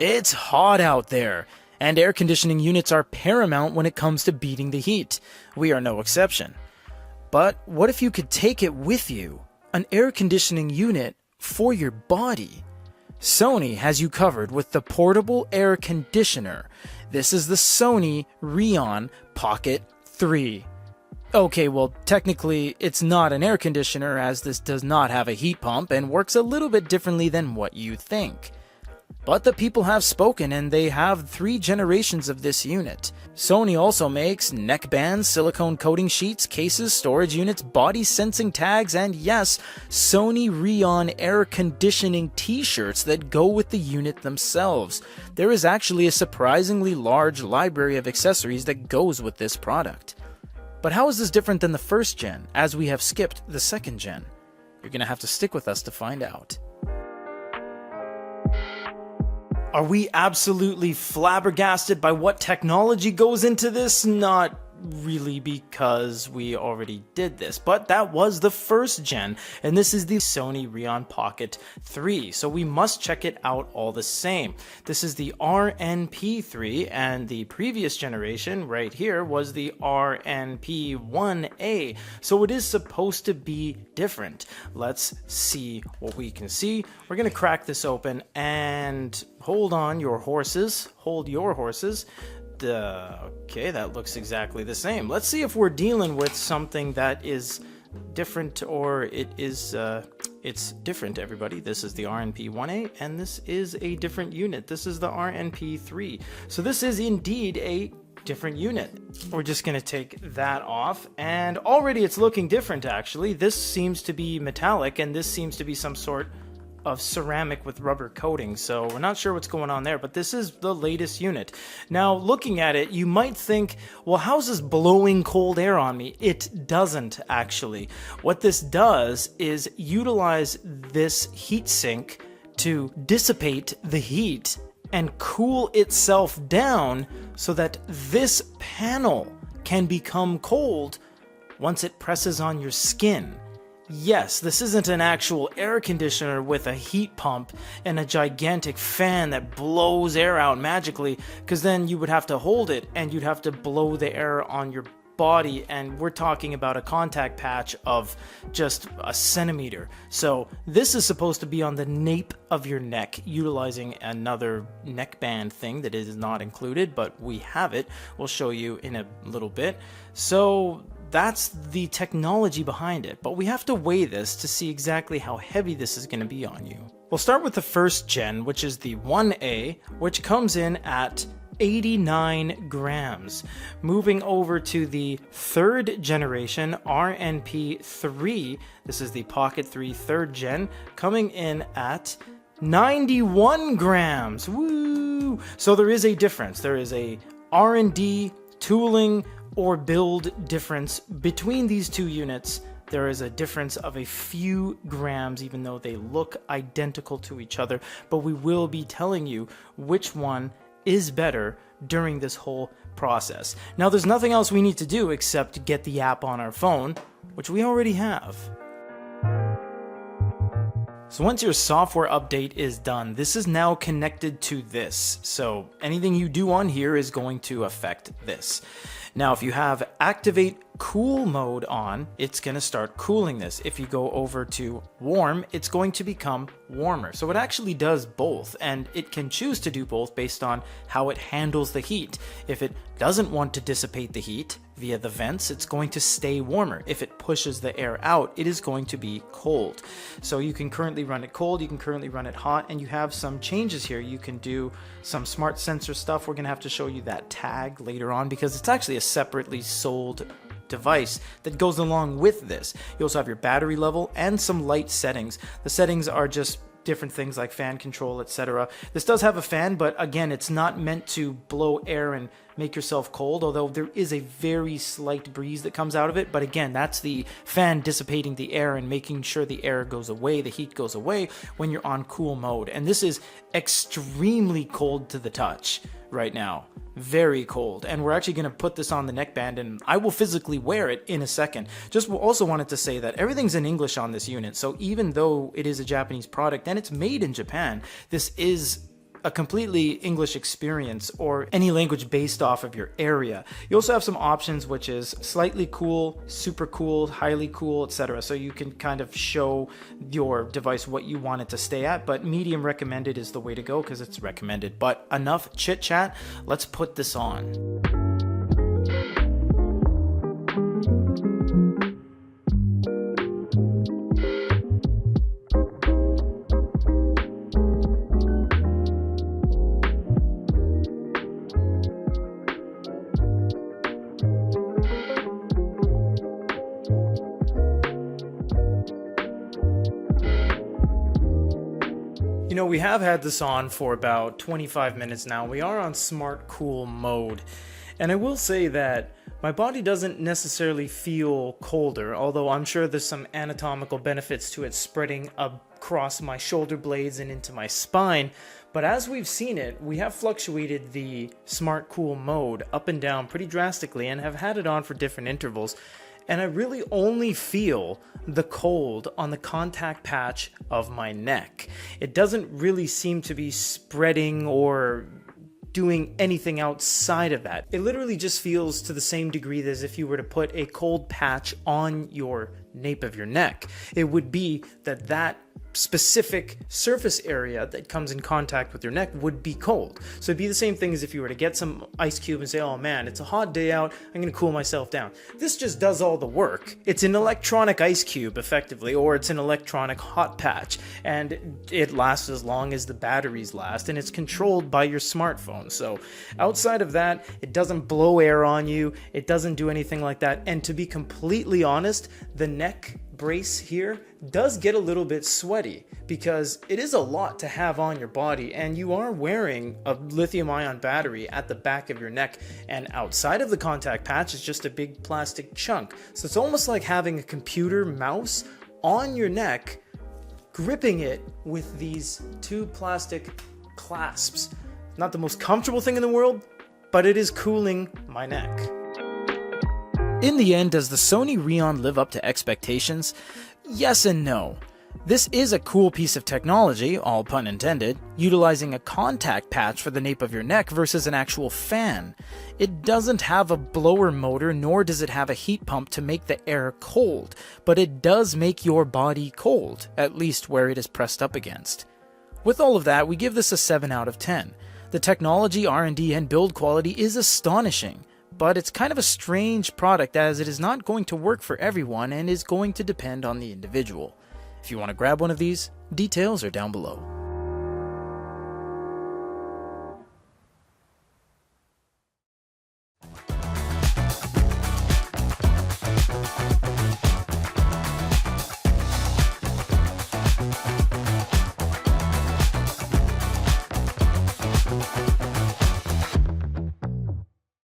It's hot out there, and air conditioning units are paramount when it comes to beating the heat. We are no exception. But what if you could take it with you? An air conditioning unit for your body. Sony has you covered with the portable air conditioner. This is the Sony Reon Pocket 3. Okay, well, technically, it's not an air conditioner as this does not have a heat pump and works a little bit differently than what you think. But the people have spoken and they have 3 generations of this unit. Sony also makes neck bands, silicone coating sheets, cases, storage units, body sensing tags, and yes, Sony Reon air conditioning t-shirts that go with the unit themselves. There is actually a surprisingly large library of accessories that goes with this product. But how is this different than the first gen, as we have skipped the second gen? You're gonna have to stick with us to find out. Are we absolutely flabbergasted by what technology goes into this? Not really, because we already did this, but that was the first gen, and this is the Sony Reon Pocket 3, so we must check it out all the same. This is the RNP3, and the previous generation right here was the RNP1A, so it is supposed to be different. Let's see what we can see. We're gonna crack this open, and hold your horses. Okay, that looks exactly the same. Let's see if we're dealing with something that is different, or it's different, everybody. This is the RNP1A, and this is a different unit. This is the RNP3. So this is indeed a different unit. We're just gonna take that off, and already it's looking different, actually. This seems to be metallic, and this seems to be some sort of ceramic with rubber coating, so we're not sure what's going on there, but this is the latest unit. Now, looking at it, you might think, well, how's this blowing cold air on me? It doesn't, actually. What this does is utilize this heat sink to dissipate the heat and cool itself down so that this panel can become cold once it presses on your skin. Yes, this isn't an actual air conditioner with a heat pump and a gigantic fan that blows air out magically, because then you would have to hold it and you'd have to blow the air on your body, and we're talking about a contact patch of just a centimeter. So this is supposed to be on the nape of your neck, utilizing another neckband thing that is not included, but we have it. We'll show you in a little bit. So that's the technology behind it, but we have to weigh this to see exactly how heavy this is going to be on you. We'll start with the first gen, which is the 1A, which comes in at 89 grams. Moving over to the third generation, RNP3, this is the Pocket 3 third gen, coming in at 91 grams. Woo! So there is a difference. There is a R&D, tooling, or build difference between these two units. There is a difference of a few grams, even though they look identical to each other, but we will be telling you which one is better during this whole process. Now, there's nothing else we need to do except get the app on our phone, which we already have. So once your software update is done, this is now connected to this. So anything you do on here is going to affect this. Now, if you have activate cool mode on, it's going to start cooling this. If you go over to warm, it's going to become warmer. So it actually does both, and it can choose to do both based on how it handles the heat. If it doesn't want to dissipate the heat via the vents, it's going to stay warmer. If it pushes the air out, it is going to be cold. So you can currently run it cold, you can currently run it hot, and you have some changes here. You can do some smart sensor stuff. We're going to have to show you that tag later on because it's actually a separately sold device that goes along with this. You also have your battery level and some light settings. The settings are just different things like fan control, etc. This does have a fan, but again, it's not meant to blow air and make yourself cold, although there is a very slight breeze that comes out of it. But again, that's the fan dissipating the air and making sure the air goes away, the heat goes away when you're on cool mode. And this is extremely cold to the touch right now. Very cold. And we're actually going to put this on the neckband, and I will physically wear it in a second. Just also wanted to say that everything's in English on this unit, so even though it is a Japanese product and it's made in Japan, this is a completely English experience or any language based off of your area. You also have some options, which is slightly cool, super cool, highly cool, etc. So you can kind of show your device what you want it to stay at, but medium recommended is the way to go because it's recommended. But enough chit chat, let's put this on. You know, we have had this on for about 25 minutes now. We are on smart cool mode. And I will say that my body doesn't necessarily feel colder, although I'm sure there's some anatomical benefits to it spreading across my shoulder blades and into my spine. But as we've seen it, we have fluctuated the smart cool mode up and down pretty drastically and have had it on for different intervals. And I really only feel the cold on the contact patch of my neck. It doesn't really seem to be spreading or doing anything outside of that. It literally just feels to the same degree as if you were to put a cold patch on your nape of your neck. It would be that specific surface area that comes in contact with your neck would be cold. So it'd be the same thing as if you were to get some ice cube and say, oh man, it's a hot day out, I'm gonna cool myself down. This just does all the work. It's an electronic ice cube effectively, or it's an electronic hot patch, and it lasts as long as the batteries last, and it's controlled by your smartphone. So outside of that, it doesn't blow air on you, it doesn't do anything like that. And to be completely honest, the neck brace here does get a little bit sweaty because it is a lot to have on your body, and you are wearing a lithium-ion battery at the back of your neck, and outside of the contact patch is just a big plastic chunk. So it's almost like having a computer mouse on your neck, gripping it with these two plastic clasps. Not the most comfortable thing in the world, but it is cooling my neck. In the end, does the Sony Reon live up to expectations? Yes and no. This is a cool piece of technology, all pun intended, utilizing a contact patch for the nape of your neck versus an actual fan. It doesn't have a blower motor, nor does it have a heat pump to make the air cold, but it does make your body cold, at least where it is pressed up against. With all of that, we give this a 7 out of 10. The technology, R&D, and build quality is astonishing. But it's kind of a strange product as it is not going to work for everyone and is going to depend on the individual. If you want to grab one of these, details are down below.